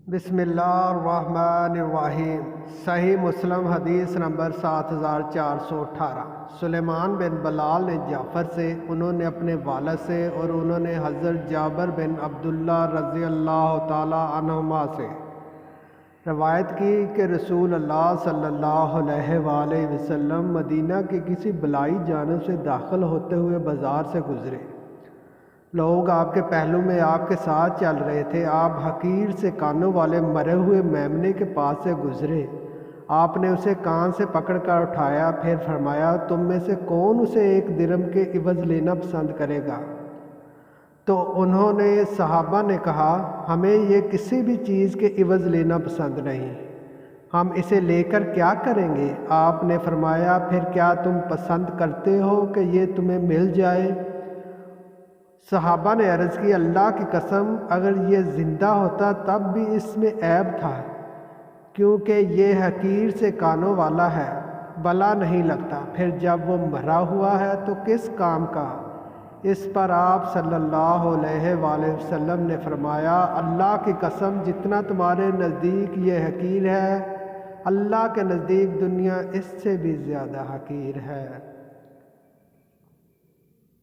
بسم اللہ الرحمن الرحیم۔ صحیح مسلم حدیث نمبر 7418۔ سلیمان بن بلال نے جعفر سے، انہوں نے اپنے والد سے اور انہوں نے حضرت جابر بن عبداللہ رضی اللہ تعالی عنہما سے روایت کی کہ رسول اللہ صلی اللہ علیہ وآلہ وسلم مدینہ کی کسی بلائی جانب سے داخل ہوتے ہوئے بازار سے گزرے۔ لوگ آپ کے پہلو میں آپ کے ساتھ چل رہے تھے۔ آپ حقیر سے کانوں والے مرے ہوئے میمنے کے پاس سے گزرے۔ آپ نے اسے کان سے پکڑ کر اٹھایا، پھر فرمایا، تم میں سے کون اسے 1 درہم کے عوض لینا پسند کرے گا؟ تو انہوں نے صحابہ نے کہا، ہمیں یہ کسی بھی چیز کے عوض لینا پسند نہیں، ہم اسے لے کر کیا کریں گے؟ آپ نے فرمایا، پھر کیا تم پسند کرتے ہو کہ یہ تمہیں مل جائے؟ صحابہ نے عرض کی، اللہ کی قسم، اگر یہ زندہ ہوتا تب بھی اس میں عیب تھا، کیونکہ یہ حقیر سے کانوں والا ہے، بلا نہیں لگتا، پھر جب وہ مرا ہوا ہے تو کس کام کا؟ اس پر آپ صلی اللہ علیہ وآلہ وسلم نے فرمایا، اللہ کی قسم، جتنا تمہارے نزدیک یہ حقیر ہے، اللہ کے نزدیک دنیا اس سے بھی زیادہ حقیر ہے۔